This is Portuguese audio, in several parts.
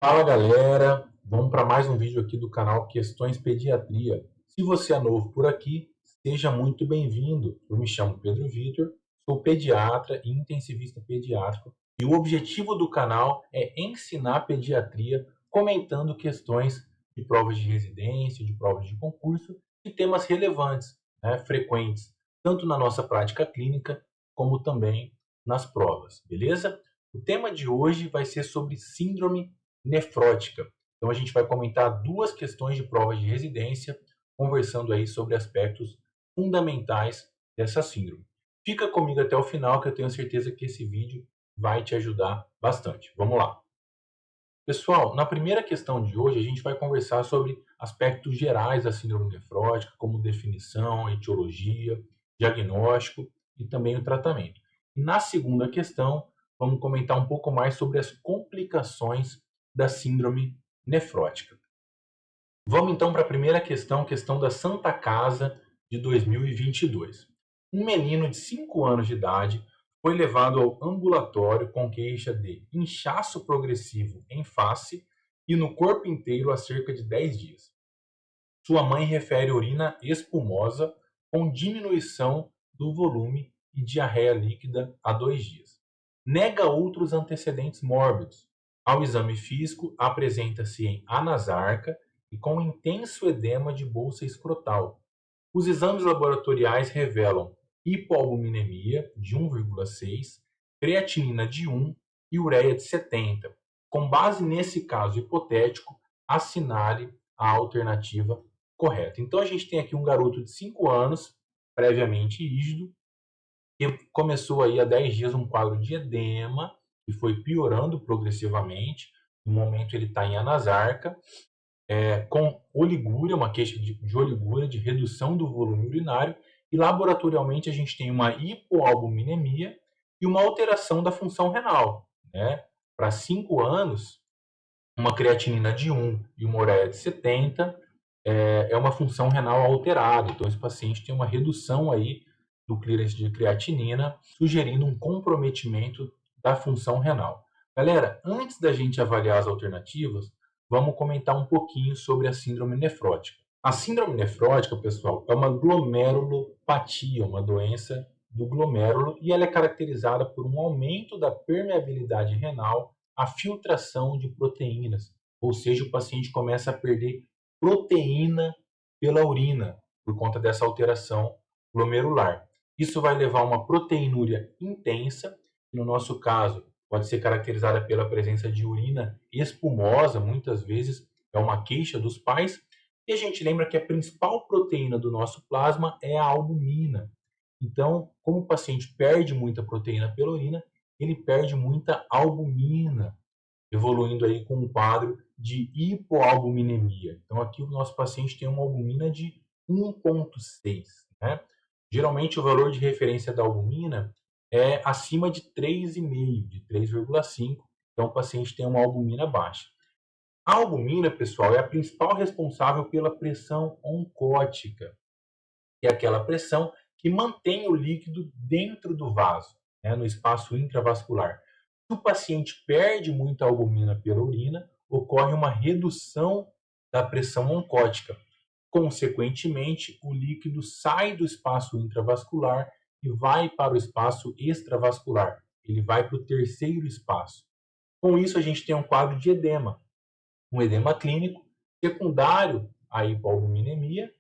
Fala galera, vamos para mais um vídeo aqui do canal Questões Pediatria. Se você é novo por aqui, seja muito bem-vindo. Eu me chamo Pedro Vitor, sou pediatra e intensivista pediátrico e o objetivo do canal é ensinar pediatria comentando questões de provas de residência, de provas de concurso e temas relevantes, frequentes, tanto na nossa prática clínica como também nas provas, beleza? O tema de hoje vai ser sobre síndrome nefrótica. Então a gente vai comentar duas questões de provas de residência, conversando aí sobre aspectos fundamentais dessa síndrome. Fica comigo até o final que eu tenho certeza que esse vídeo vai te ajudar bastante. Vamos lá. Pessoal, na primeira questão de hoje a gente vai conversar sobre aspectos gerais da síndrome nefrótica, como definição, etiologia, diagnóstico e também o tratamento. E na segunda questão, vamos comentar um pouco mais sobre as complicações da síndrome nefrótica. Vamos então para a primeira questão, questão da Santa Casa de 2022. Um menino de 5 anos de idade foi levado ao ambulatório com queixa de inchaço progressivo em face e no corpo inteiro há cerca de 10 dias. Sua mãe refere urina espumosa com diminuição do volume e diarreia líquida há 2 dias. Nega outros antecedentes mórbidos. Ao exame físico, apresenta-se em anasarca e com intenso edema de bolsa escrotal. Os exames laboratoriais revelam hipoalbuminemia de 1,6, creatinina de 1 e ureia de 70. Com base nesse caso hipotético, assinale a alternativa correta. Então a gente tem aqui um garoto de 5 anos, previamente rígido, que começou aí há 10 dias um quadro de edema, que foi piorando progressivamente. No momento ele está em anasarca, com oligúria, uma queixa de oligúria, de redução do volume urinário, e laboratorialmente a gente tem uma hipoalbuminemia e uma alteração da função renal. Né? Para 5 anos, uma creatinina de 1 e uma ureia de 70 é uma função renal alterada. Então, esse paciente tem uma redução aí do clearance de creatinina, sugerindo um comprometimento da função renal. Galera, antes da gente avaliar as alternativas, vamos comentar um pouquinho sobre a síndrome nefrótica. A síndrome nefrótica, pessoal, é uma glomerulopatia, uma doença do glomérulo, e ela é caracterizada por um aumento da permeabilidade renal à filtração de proteínas, ou seja, o paciente começa a perder proteína pela urina, por conta dessa alteração glomerular. Isso vai levar a uma proteinúria intensa, que no nosso caso pode ser caracterizada pela presença de urina espumosa, muitas vezes é uma queixa dos pais, e a gente lembra que a principal proteína do nosso plasma é a albumina. Então, como o paciente perde muita proteína pela urina, ele perde muita albumina, evoluindo aí com um quadro de hipoalbuminemia. Então, aqui o nosso paciente tem uma albumina de 1,6. Né? Geralmente, o valor de referência da albumina é acima de 3,5, de 3,5. Então, o paciente tem uma albumina baixa. A albumina, pessoal, é a principal responsável pela pressão oncótica, que é aquela pressão que mantém o líquido dentro do vaso, né, no espaço intravascular. Se o paciente perde muita albumina pela urina, ocorre uma redução da pressão oncótica. Consequentemente, o líquido sai do espaço intravascular e vai para o espaço extravascular. Ele vai para o terceiro espaço. Com isso, a gente tem um quadro de edema, um edema clínico secundário à hipoalbuminemia.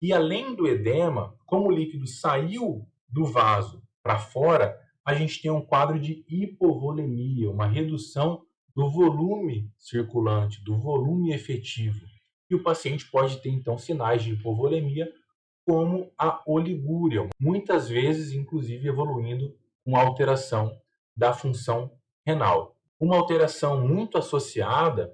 E além do edema, como o líquido saiu do vaso para fora, a gente tem um quadro de hipovolemia, uma redução do volume circulante, do volume efetivo. E o paciente pode ter, então, sinais de hipovolemia, como a oligúria, muitas vezes, inclusive, evoluindo com alteração da função renal. Uma alteração muito associada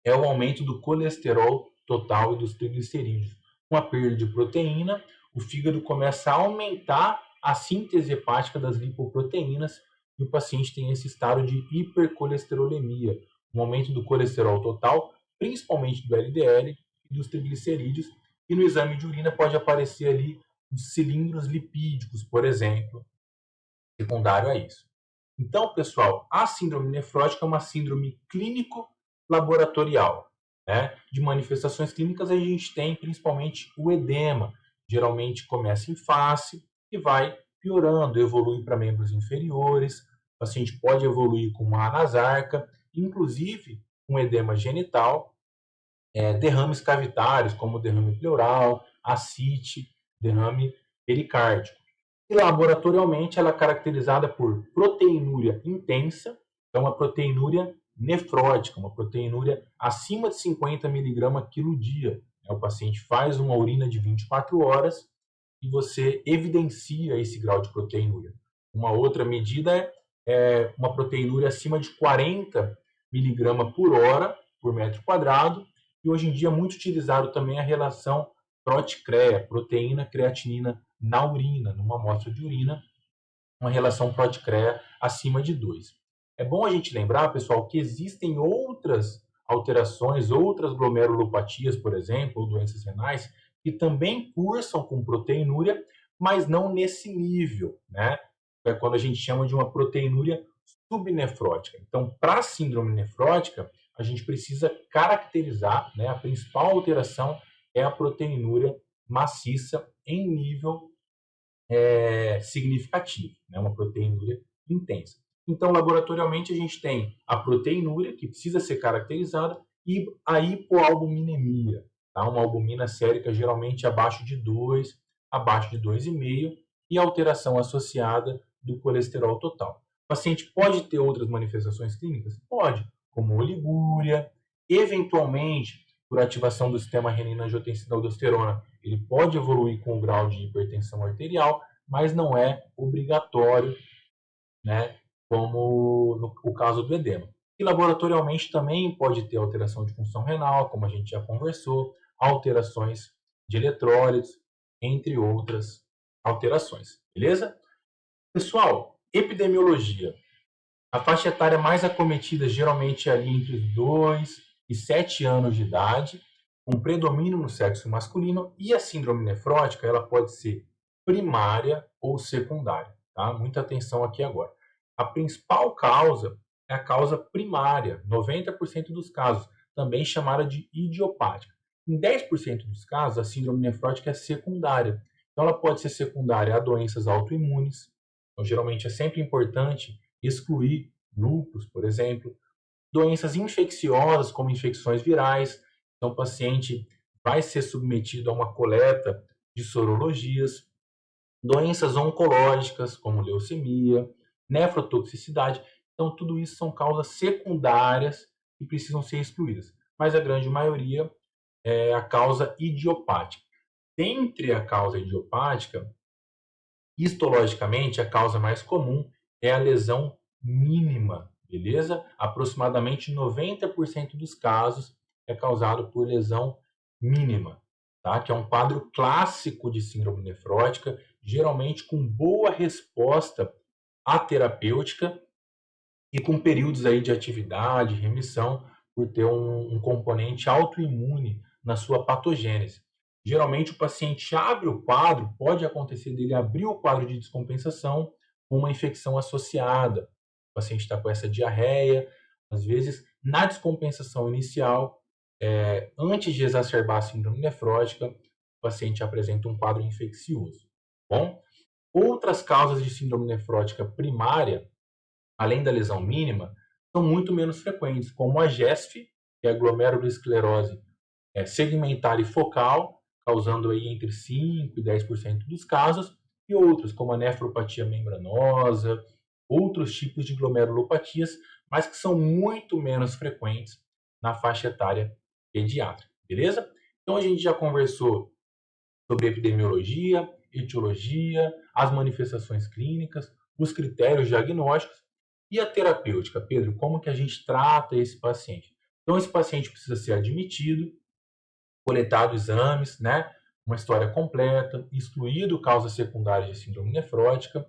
é o aumento do colesterol total e dos triglicerídeos. Com a perda de proteína, o fígado começa a aumentar a síntese hepática das lipoproteínas e o paciente tem esse estado de hipercolesterolemia, um aumento do colesterol total, principalmente do LDL e dos triglicerídeos, e no exame de urina pode aparecer ali os cilindros lipídicos, por exemplo, secundário a isso. Então, pessoal, a síndrome nefrótica é uma síndrome clínico laboratorial, né? De manifestações clínicas, a gente tem principalmente o edema. Geralmente começa em face e vai piorando, evolui para membros inferiores. O paciente pode evoluir com uma anasarca, inclusive com edema genital, derrames cavitários, como derrame pleural, ascite, derrame pericárdico. E laboratorialmente ela é caracterizada por proteinúria intensa, é uma proteinúria nefrótica, uma proteinúria acima de 50 miligramas quilo dia. O paciente faz uma urina de 24 horas e você evidencia esse grau de proteinúria. Uma outra medida é uma proteinúria acima de 40 miligramas por hora por metro quadrado, e hoje em dia é muito utilizado também a relação prot-CREA, proteína creatinina na urina, numa amostra de urina, uma relação prot-CREA acima de 2. É bom a gente lembrar, pessoal, que existem outras alterações, outras glomerulopatias, por exemplo, ou doenças renais, que também cursam com proteinúria, mas não nesse nível, né? É quando a gente chama de uma proteinúria subnefrótica. Então, para a síndrome nefrótica, a gente precisa caracterizar, né? A principal alteração é a proteinúria maciça em nível significativo, né? Uma proteinúria intensa. Então, laboratorialmente, a gente tem a proteinúria, que precisa ser caracterizada, e a hipoalbuminemia, tá? Uma albumina sérica geralmente abaixo de 2, abaixo de 2,5, e alteração associada do colesterol total. O paciente pode ter outras manifestações clínicas? Pode, como oligúria, eventualmente, por ativação do sistema renina-angiotensina-aldosterona, ele pode evoluir com o grau de hipertensão arterial, mas não é obrigatório, né, como no caso do edema. E laboratorialmente também pode ter alteração de função renal, como a gente já conversou, alterações de eletrólitos, entre outras alterações. Beleza? Pessoal, epidemiologia. A faixa etária mais acometida geralmente é ali entre os 2 e 7 anos de idade, com predomínio no sexo masculino, e a síndrome nefrótica ela pode ser primária ou secundária. Tá? Muita atenção aqui agora. A principal causa é a causa primária, 90% dos casos, também chamada de idiopática. Em 10% dos casos, a síndrome nefrótica é secundária. Então, ela pode ser secundária a doenças autoimunes. Então, geralmente é sempre importante excluir lúpus, por exemplo, doenças infecciosas, como infecções virais. Então, o paciente vai ser submetido a uma coleta de sorologias, doenças oncológicas, como leucemia, nefrotoxicidade. Então, tudo isso são causas secundárias que precisam ser excluídas. Mas a grande maioria é a causa idiopática. Dentre a causa idiopática, histologicamente, a causa mais comum é a lesão mínima, beleza? Aproximadamente 90% dos casos é causado por lesão mínima, tá? Que é um quadro clássico de síndrome nefrótica, geralmente com boa resposta à terapêutica e com períodos aí de atividade, remissão, por ter um componente autoimune na sua patogênese. Geralmente o paciente abre o quadro, pode acontecer dele abrir o quadro de descompensação com uma infecção associada. O paciente está com essa diarreia, às vezes na descompensação inicial, antes de exacerbar a síndrome nefrótica, o paciente apresenta um quadro infeccioso. Bom, outras causas de síndrome nefrótica primária, além da lesão mínima, são muito menos frequentes, como a GESF, que é a glomerulosclerose segmentar e focal, causando aí entre 5% e 10% dos casos, e outros, como a nefropatia membranosa, outros tipos de glomerulopatias, mas que são muito menos frequentes na faixa etária pediátrica, beleza? Então a gente já conversou sobre epidemiologia, etiologia, as manifestações clínicas, os critérios diagnósticos e a terapêutica. Pedro, como que a gente trata esse paciente? Então esse paciente precisa ser admitido, coletado exames, né? Uma história completa, excluído causas secundárias de síndrome nefrótica.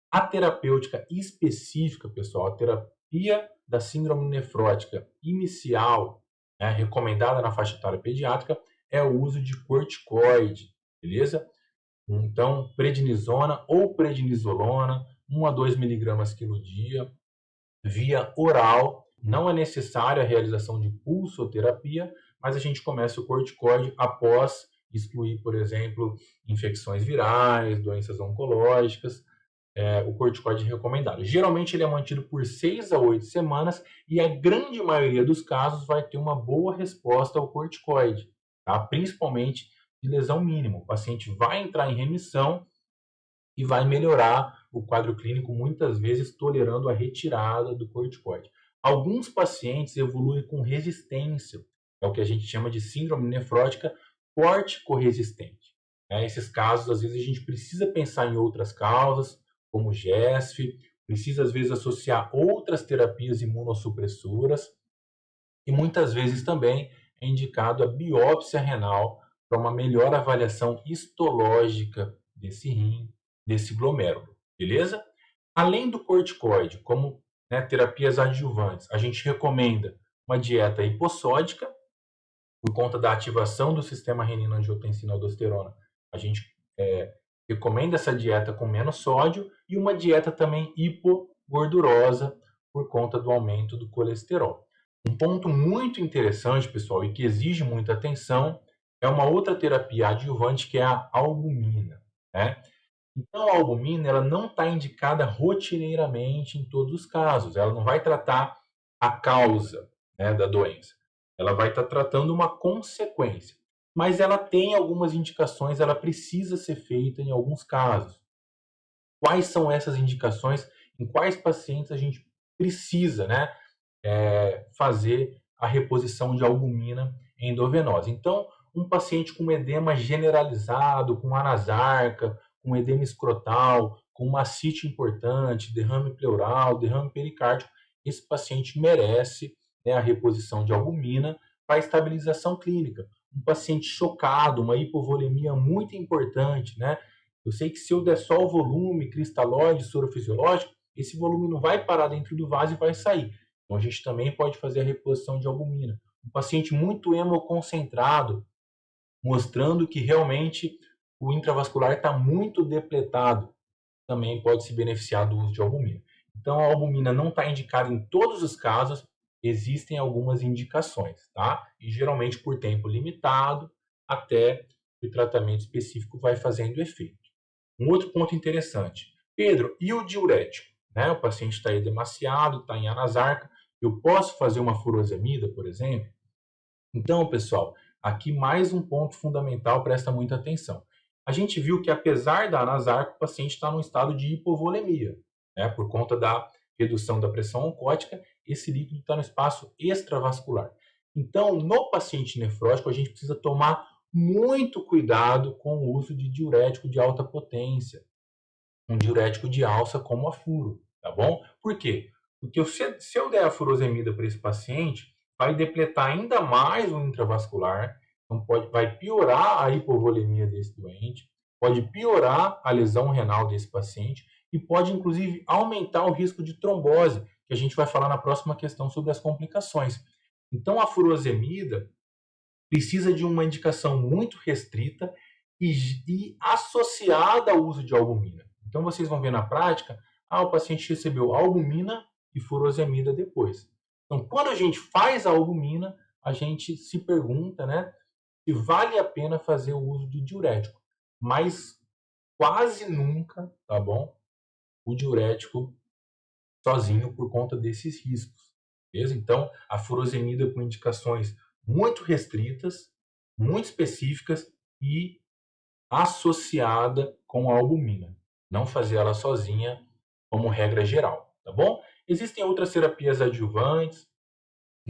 A terapêutica específica, pessoal, a terapia da síndrome nefrótica inicial, né, recomendada na faixa etária pediátrica, é o uso de corticoide, beleza? Então, prednisona ou prednisolona, 1 a 2 miligramas quilo dia, via oral, não é necessária a realização de pulsoterapia, mas a gente começa o corticoide após excluir, por exemplo, infecções virais, doenças oncológicas, o corticoide recomendado. Geralmente ele é mantido por 6 a 8 semanas e a grande maioria dos casos vai ter uma boa resposta ao corticoide, tá? Principalmente de lesão mínima. O paciente vai entrar em remissão e vai melhorar o quadro clínico, muitas vezes tolerando a retirada do corticoide. Alguns pacientes evoluem com resistência, é o que a gente chama de síndrome nefrótica córtico-resistente. Esses casos, às vezes, a gente precisa pensar em outras causas, como GESF, precisa, às vezes, associar outras terapias imunossupressoras, e muitas vezes também é indicado a biópsia renal para uma melhor avaliação histológica desse rim, desse glomérulo, beleza? Além do corticoide, como terapias adjuvantes, a gente recomenda uma dieta hipossódica, por conta da ativação do sistema renina-angiotensina-aldosterona. A gente recomenda essa dieta com menos sódio e uma dieta também hipogordurosa, por conta do aumento do colesterol. Um ponto muito interessante, pessoal, e que exige muita atenção, é uma outra terapia adjuvante, que é a albumina, né? Então, a albumina, ela não está indicada rotineiramente em todos os casos. Ela não vai tratar a causa, da doença. Ela vai estar tratando uma consequência. Mas ela tem algumas indicações, ela precisa ser feita em alguns casos. Quais são essas indicações? Em quais pacientes a gente precisa, fazer a reposição de albumina endovenosa? Então, um paciente com edema generalizado, com anasarca, com edema escrotal, com uma ascite importante, derrame pleural, derrame pericárdico, esse paciente merece a reposição de albumina para estabilização clínica. Um paciente chocado, uma hipovolemia muito importante, Eu sei que se eu der só o volume cristalóide, soro fisiológico, esse volume não vai parar dentro do vaso e vai sair. Então, a gente também pode fazer a reposição de albumina. Um paciente muito hemoconcentrado, mostrando que realmente o intravascular está muito depletado, também pode se beneficiar do uso de albumina. Então, a albumina não está indicada em todos os casos, existem algumas indicações, tá? E geralmente por tempo limitado, até o tratamento específico vai fazendo efeito. Um outro ponto interessante, Pedro, e o diurético? O paciente está edemaciado, está em anasarca, eu posso fazer uma furosemida, por exemplo? Então, pessoal, aqui mais um ponto fundamental, presta muita atenção. A gente viu que, apesar da anasarca, o paciente está num estado de hipovolemia, por conta da redução da pressão oncótica, esse líquido está no espaço extravascular. Então, no paciente nefrótico, a gente precisa tomar muito cuidado com o uso de diurético de alta potência, um diurético de alça como a furo, tá bom? Por quê? Porque se eu der a furosemida para esse paciente, vai depletar ainda mais o intravascular, então vai piorar a hipovolemia desse doente, pode piorar a lesão renal desse paciente e pode, inclusive, aumentar o risco de trombose, que a gente vai falar na próxima questão sobre as complicações. Então, a furosemida precisa de uma indicação muito restrita e associada ao uso de albumina. Então, vocês vão ver na prática, o paciente recebeu albumina e furosemida depois. Então, quando a gente faz a albumina, a gente se pergunta, se vale a pena fazer o uso de diurético. Mas quase nunca, tá bom? O diurético sozinho por conta desses riscos. Beleza? Então, a furosemida com indicações muito restritas, muito específicas e associada com a albumina. Não fazer ela sozinha como regra geral, tá bom? Existem outras terapias adjuvantes,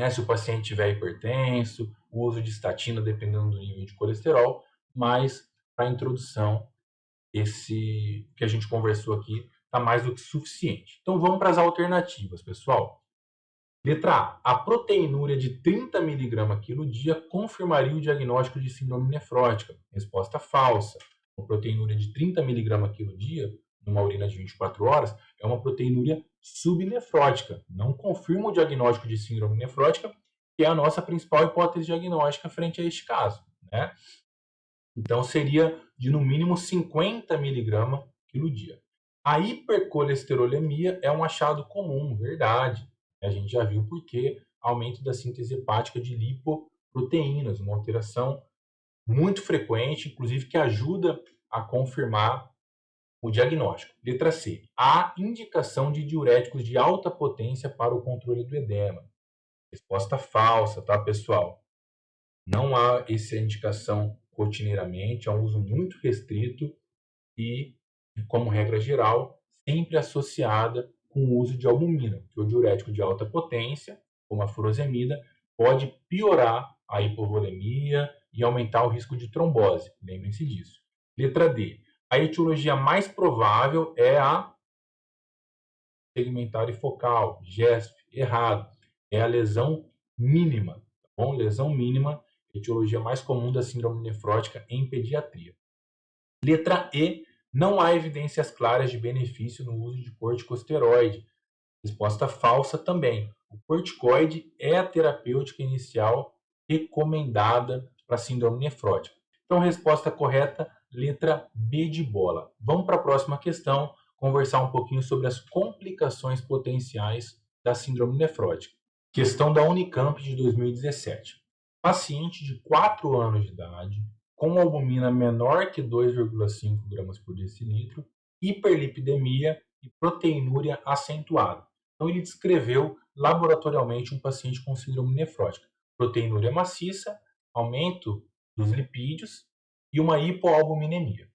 se o paciente tiver hipertenso, o uso de estatina dependendo do nível de colesterol, mas para a introdução, esse que a gente conversou aqui está mais do que suficiente. Então vamos para as alternativas, pessoal. Letra A. A proteinúria de 30 mg quilo dia confirmaria o diagnóstico de síndrome nefrótica. Resposta falsa. A proteinúria de 30 mg quilo dia, numa urina de 24 horas, é uma proteinúria subnefrótica. Não confirma o diagnóstico de síndrome nefrótica, que é a nossa principal hipótese diagnóstica frente a este caso, Então, seria de no mínimo 50 mg quilo dia. A hipercolesterolemia é um achado comum, verdade. A gente já viu por quê, aumento da síntese hepática de lipoproteínas, uma alteração muito frequente, inclusive que ajuda a confirmar o diagnóstico. Letra C. Há indicação de diuréticos de alta potência para o controle do edema. Resposta falsa, tá, pessoal? Não há essa indicação rotineiramente, é um uso muito restrito e, como regra geral, sempre associada com o uso de albumina, porque o diurético de alta potência, como a furosemida, pode piorar a hipovolemia e aumentar o risco de trombose. Lembrem-se disso. Letra D. A etiologia mais provável é a segmentar e focal, GESP, errado. É a lesão mínima, tá bom? Lesão mínima, etiologia mais comum da síndrome nefrótica em pediatria. Letra E, não há evidências claras de benefício no uso de corticosteroide. Resposta falsa também. O corticoide é a terapêutica inicial recomendada para síndrome nefrótica. Então, resposta correta, letra B de bola. Vamos para a próxima questão, conversar um pouquinho sobre as complicações potenciais da síndrome nefrótica. Questão da Unicamp de 2017. Paciente de 4 anos de idade, com albumina menor que 2,5 gramas por decilitro, hiperlipidemia e proteinúria acentuada. Então, ele descreveu laboratorialmente um paciente com síndrome nefrótica. Proteinúria maciça, aumento dos lipídios e uma hipoalbuminemia.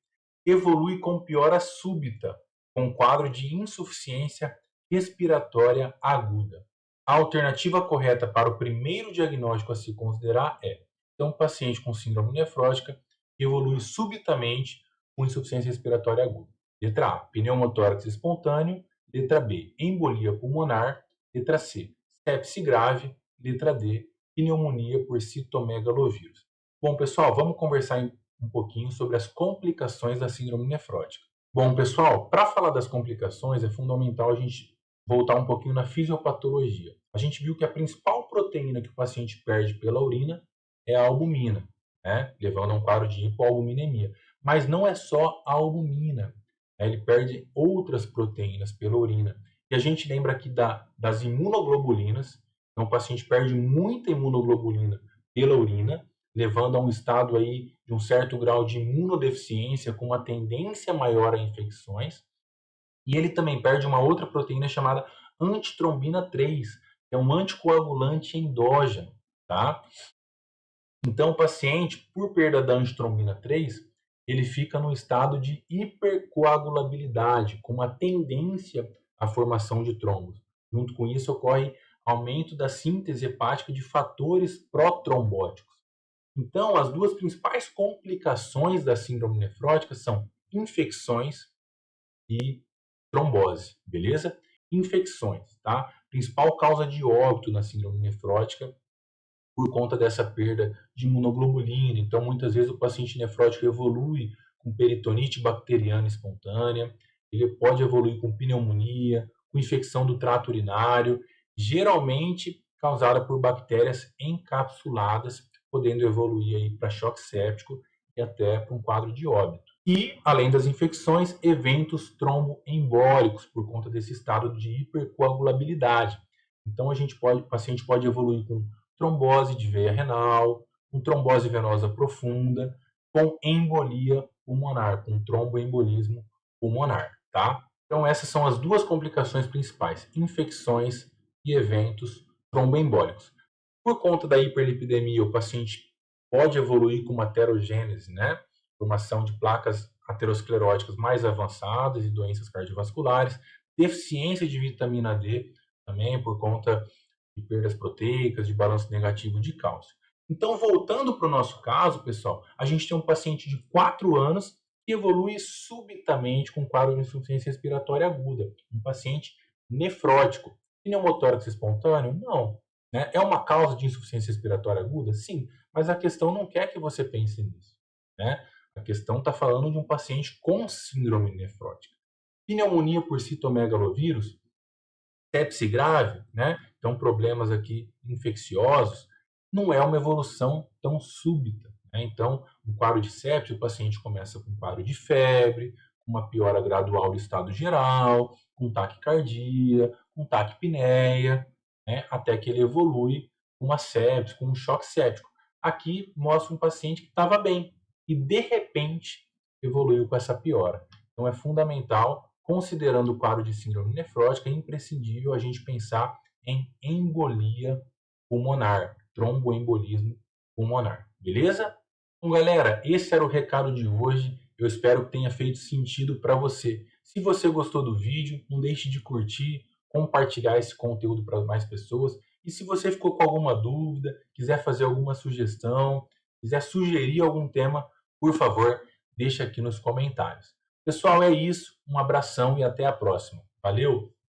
Evolui com piora súbita, com quadro de insuficiência respiratória aguda. A alternativa correta para o primeiro diagnóstico a se considerar é: então, um paciente com síndrome nefrótica evolui subitamente com insuficiência respiratória aguda. Letra A, pneumotórax espontâneo. Letra B, embolia pulmonar. Letra C, sepse grave. Letra D, pneumonia por citomegalovírus. Bom, pessoal, vamos conversar um pouquinho sobre as complicações da síndrome nefrótica. Bom, pessoal, para falar das complicações é fundamental a gente voltar um pouquinho na fisiopatologia. A gente viu que a principal proteína que o paciente perde pela urina é a albumina, né? Levando a um quadro de hipoalbuminemia. Mas não é só a albumina, né? Ele perde outras proteínas pela urina. E a gente lembra aqui das imunoglobulinas. Então, o paciente perde muita imunoglobulina pela urina, levando a um estado aí de um certo grau de imunodeficiência, com uma tendência maior a infecções. E ele também perde uma outra proteína chamada antitrombina 3, que é um anticoagulante endógeno, tá? Então, o paciente, por perda da antitrombina 3, ele fica num estado de hipercoagulabilidade, com uma tendência à formação de trombos. Junto com isso, ocorre aumento da síntese hepática de fatores protrombóticos. Então, as duas principais complicações da síndrome nefrótica são infecções e trombose, beleza? Infecções, tá? Principal causa de óbito na síndrome nefrótica por conta dessa perda de imunoglobulina. Então, muitas vezes o paciente nefrótico evolui com peritonite bacteriana espontânea, ele pode evoluir com pneumonia, com infecção do trato urinário, geralmente causada por bactérias encapsuladas, podendo evoluir aí para choque séptico e até para um quadro de óbito. E, além das infecções, eventos tromboembólicos por conta desse estado de hipercoagulabilidade. Então, o paciente pode evoluir com trombose de veia renal, com trombose venosa profunda, com embolia pulmonar, com tromboembolismo pulmonar, tá? Então, essas são as duas complicações principais: infecções e eventos tromboembólicos. Por conta da hiperlipidemia, o paciente pode evoluir com uma aterogênese, né? Formação de placas ateroscleróticas mais avançadas e doenças cardiovasculares, deficiência de vitamina D também por conta de perdas proteicas, de balanço negativo de cálcio. Então, voltando para o nosso caso, pessoal, a gente tem um paciente de 4 anos que evolui subitamente com quadro de insuficiência respiratória aguda, um paciente nefrótico. Pneumotórax espontâneo? Não. Né? É uma causa de insuficiência respiratória aguda? Sim, mas a questão não quer que você pense nisso. Né? A questão está falando de um paciente com síndrome nefrótica. Pneumonia por citomegalovírus, sepse grave, né? Então problemas aqui infecciosos, não é uma evolução tão súbita. Né? Então, um quadro de sepse, o paciente começa com um quadro de febre, uma piora gradual do estado geral, com taquicardia, com taquipneia, né, até que ele evolui com uma sepse, com um choque séptico. Aqui mostra um paciente que estava bem e de repente evoluiu com essa piora. Então é fundamental, considerando o quadro de síndrome nefrótica, é imprescindível a gente pensar em embolia pulmonar, tromboembolismo pulmonar. Beleza? Então, galera, esse era o recado de hoje. Eu espero que tenha feito sentido para você. Se você gostou do vídeo, não deixe de curtir, compartilhar esse conteúdo para mais pessoas. E se você ficou com alguma dúvida, quiser fazer alguma sugestão, quiser sugerir algum tema, por favor, deixa aqui nos comentários. Pessoal, é isso. Um abração e até a próxima. Valeu!